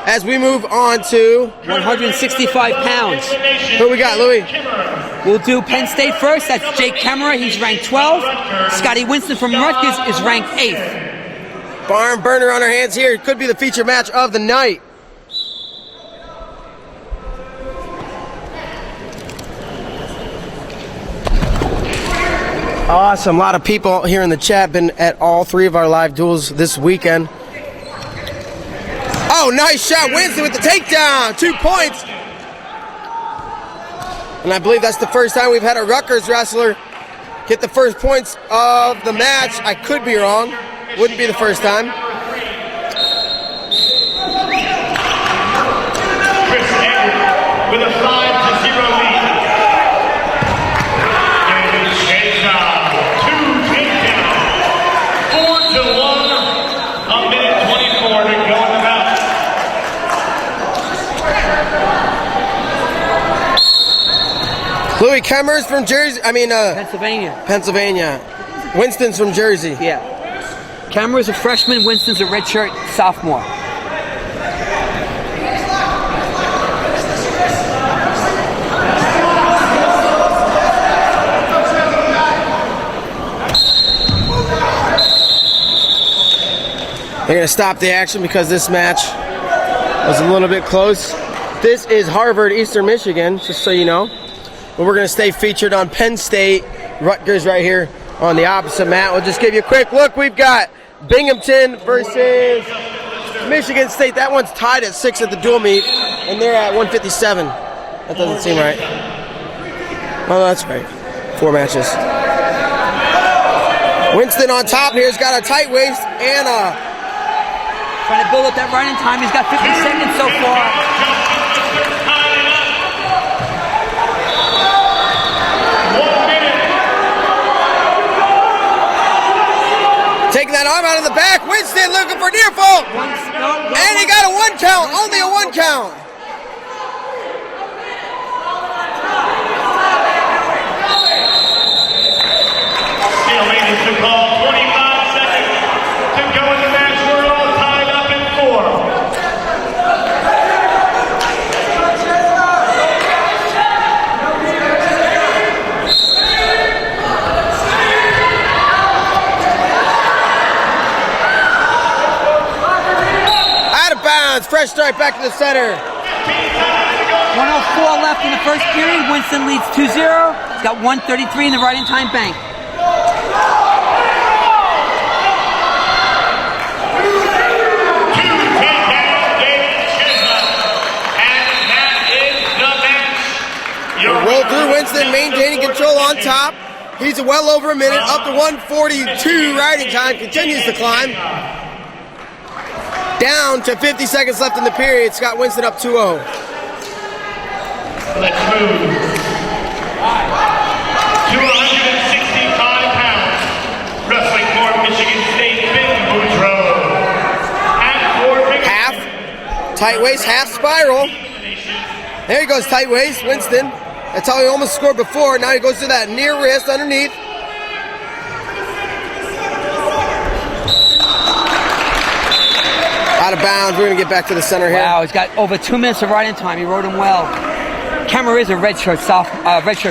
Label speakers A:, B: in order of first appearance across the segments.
A: as we move on to
B: 165 pounds.
A: Who we got, Louis?
B: We'll do Penn State first. That's Jake Kemerer. He's ranked 12. Scotty Winston from Rutgers is ranked 8th.
A: Barn burner on our hands here. It could be the feature match of the night. Awesome. A lot of people here in the chat been at all 3 of our live duels this weekend. Oh, nice shot. Winston with the takedown. 2 points. And I believe that's the first time we've had a Rutgers wrestler get the first points of the match. I could be wrong. Wouldn't be the first time.
C: With a 5-0 lead. David Chazon, 2 takedowns. 4-1. A minute 24 to go in the bout.
A: Louis Kemerer's from Jersey.
B: Pennsylvania.
A: Pennsylvania. Winston's from Jersey.
B: Yeah. Kemerer's a freshman. Winston's a redshirt sophomore.
A: They're going to stop the action because this match was a little bit close. This is Harvard, Eastern Michigan, just so you know. But we're going to stay featured on Penn State, Rutgers right here on the opposite mat. We'll just give you a quick look. We've got Binghamton versus Michigan State. That one's tied at 6 at the dual meet, and they're at 157. That doesn't seem right. Oh, that's right. 4 matches. Winston on top here has got a tight waist and a...
B: Trying to build up that running time. He's got 50 seconds so far.
A: Taking that arm out of the back. Winston looking for near fall. And he got a 1 count. Only a 1 count.
C: Still leading to call. 25 seconds to go in the match. We're all tied up in 4.
A: Fresh strike back to the center.
B: 104 left in the first period. Winston leads 2-0. He's got 133 in the right in time bank.
A: Roll through. Winston maintaining control on top. He's well over a minute, up to 142 riding time. Continues to climb. Down to 50 seconds left in the period. Scott Winston up 2-0.
C: Let's move. 265 pounds. Wrestling for Michigan State, Ben Boudreaux.
A: Half. Tight waist, half spiral. There he goes, tight waist. Winston. That's how he almost scored before. Now he goes to that near wrist underneath. Out of bounds. We're going to get back to the center here.
B: Wow, he's got over 2 minutes of riding time. He rode him well. Kemerer is a redshirt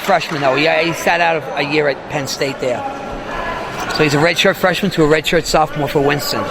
B: freshman, though. He sat out of a year at Penn State there. So he's a redshirt freshman to a redshirt sophomore for Winston.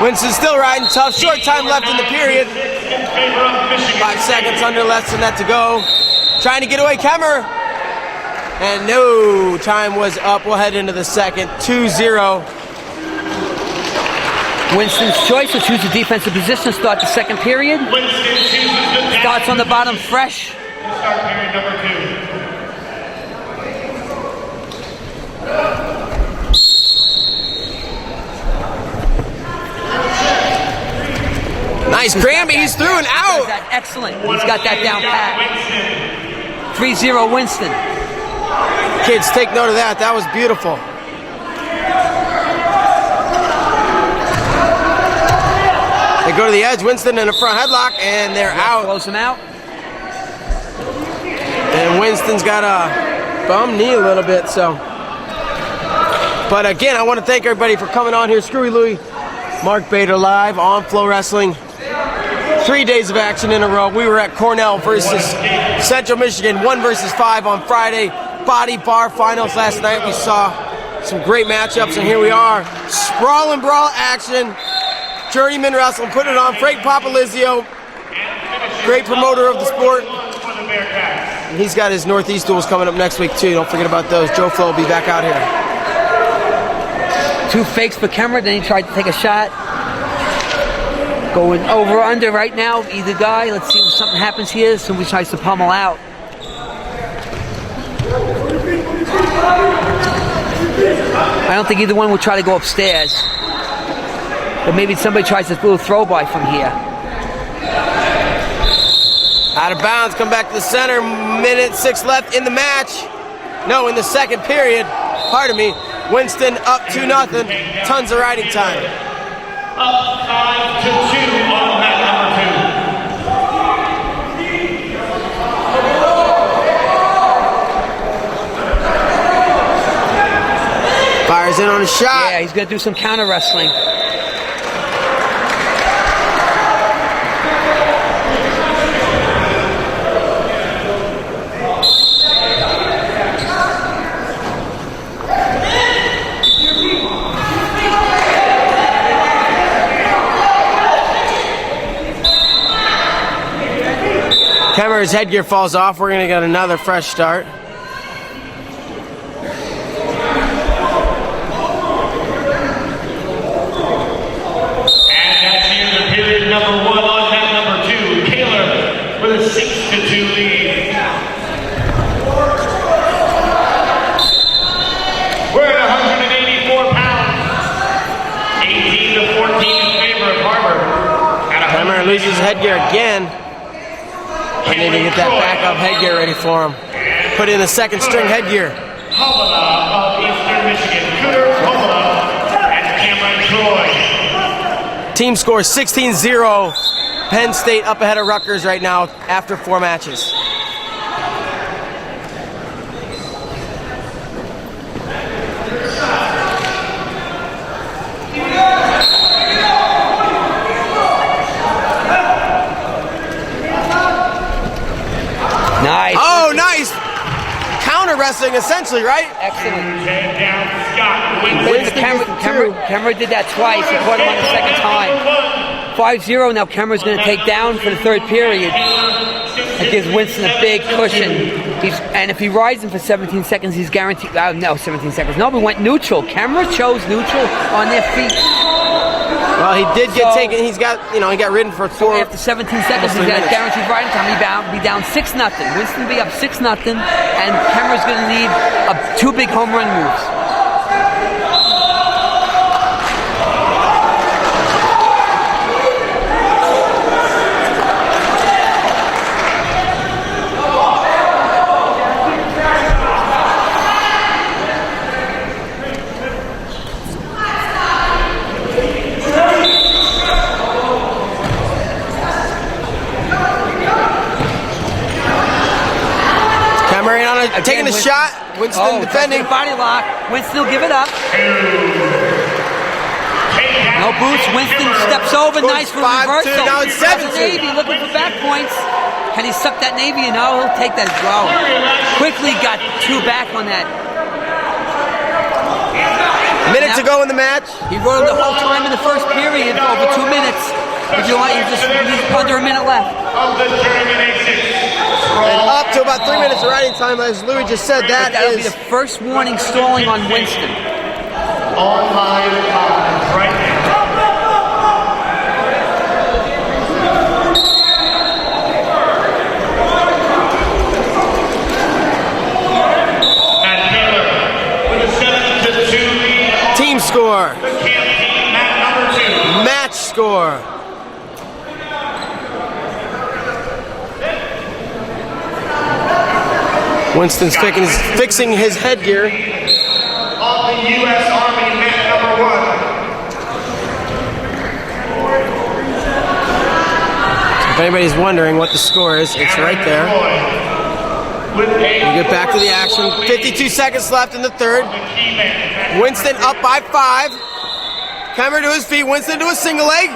A: Winston still riding tough. Short time left in the period. 5 seconds under, less than that to go. Trying to get away Kemerer. And no, time was up. We'll head into the second. 2-0.
B: Winston's choice will choose a defensive position to start the second period. Starts on the bottom fresh.
C: Start period number 2.
A: Nice Grammy, he's through and out.
B: Excellent. He's got that down pat. 3-0 Winston.
A: Kids, take note of that. That was beautiful. They go to the edge. Winston in a front headlock, and they're out.
B: Close him out.
A: And Winston's got a bum knee a little bit, so. But again, I want to thank everybody for coming on here. Screwy Louie, Mark Bader live on Flow Wrestling. 3 days of action in a row. We were at Cornell versus Central Michigan, 1 versus 5 on Friday. Body bar finals last night. We saw some great matchups, and here we are. Sprawl and Brawl action. Journeyman Wrestling, put it on. Frank Papalizio, great promoter of the sport. And he's got his Northeast duels coming up next week too. Don't forget about those. Joe Flo will be back out here.
B: 2 fakes for Kemerer, then he tried to take a shot. Going over under right now, either guy. Let's see if something happens here. Somebody tries to pummel out. I don't think either one will try to go upstairs. But maybe somebody tries this little throw by from here.
A: Out of bounds, come back to the center. Minute 6 left in the match. No, in the second period. Pardon me. Winston up 2-0. Tons of riding time.
C: Up 5-2 on that number 2.
A: Fires in on a shot.
B: Yeah, he's going to do some counter wrestling.
A: Kemerer's headgear falls off. We're going to get another fresh start.
C: And that's the end of period number 1 on that number 2. Kemerer with a 6-2 lead. We're at 184 pounds. 18-14 in favor of Harvard.
A: Kemerer loses headgear again. I need to get that backup headgear ready for him. Put in a second string headgear.
C: Homola of Eastern Michigan. Cooter, Homola, and Cameron Troy.
A: Team score 16-0. Penn State up ahead of Rutgers right now after 4 matches.
B: Nice.
A: Oh, nice! Counter wrestling, essentially, right?
B: Excellent.
C: Head down, Scott
B: Kemerer did that twice. He caught him on the second time. 5-0. Now Kemerer's going to take down for the third period. It gives Winston a big cushion. And if he rides him for 17 seconds, he's guaranteed. No, 17 seconds. No, we went neutral. Kemerer chose neutral on their feet.
A: Well, he did get taken. He's got, he got ridden for 4.
B: After 17 seconds, he's got guaranteed riding time. He'll be down 6-0. Winston will be up 6-0, and Kemerer's going to need 2 big home run moves.
A: Taking a shot. Winston defending.
B: Body lock. Winston will give it up. No boots. Winston steps over. Nice for reversal.
A: Now it's 7-2.
B: Navy looking for back points. Can he suck that Navy? You know, he'll take that as well. Quickly got 2 back on that.
A: Minute to go in the match.
B: He rode him the whole time in the first period, over 2 minutes. If you want, he's under a minute left.
A: And up to about 3 minutes of riding time, as Louie just said.
B: That'll be the first warning stalling on Winston.
C: On live right now. And Taylor with a 7-2 lead.
A: Team score.
C: The camp team at number 2.
A: Match score. Winston's fixing his headgear.
C: Of the U.S. Army man number 1.
A: anybody's wondering what the score is, it's right there. We get back to the action. 52 seconds left in the third. Winston up by 5. Kemerer to his feet. Winston to a single leg.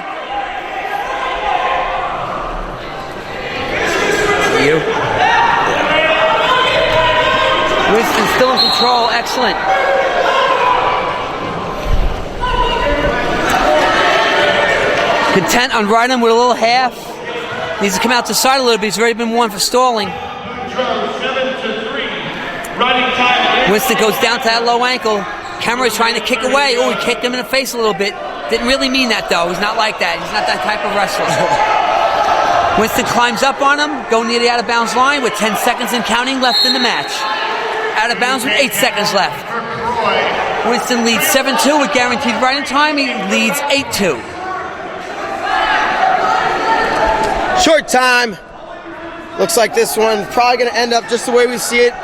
B: Winston still in control. Excellent. Content on riding him with a little half. Needs to come out the side a little bit. He's already been warned for stalling.
C: 7-3.
B: Winston goes down to that low ankle. Kemerer's trying to kick away. Oh, he kicked him in the face a little bit. Didn't really mean that, though. He's not like that. He's not that type of wrestler. Winston climbs up on him, going near the out-of-bounds line with 10 seconds and counting left in the match. Out of bounds with 8 seconds left. Winston leads 7-2 with guaranteed riding time. He leads 8-2.
A: Short time. Looks like this one's probably going to end up just the way we see it.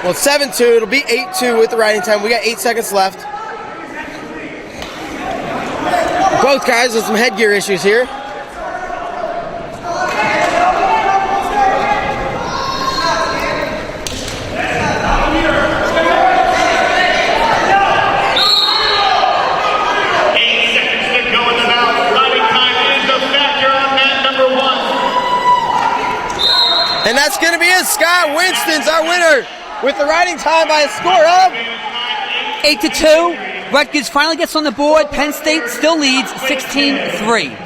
A: 7-2. It'll be 8-2 with the riding time. We got 8 seconds left. Both guys with some headgear issues here. And that's going to be it. Scott Winston's our winner with the riding time by a score of
B: 8-2. Rutgers finally gets on the board. Penn State still leads 16-3.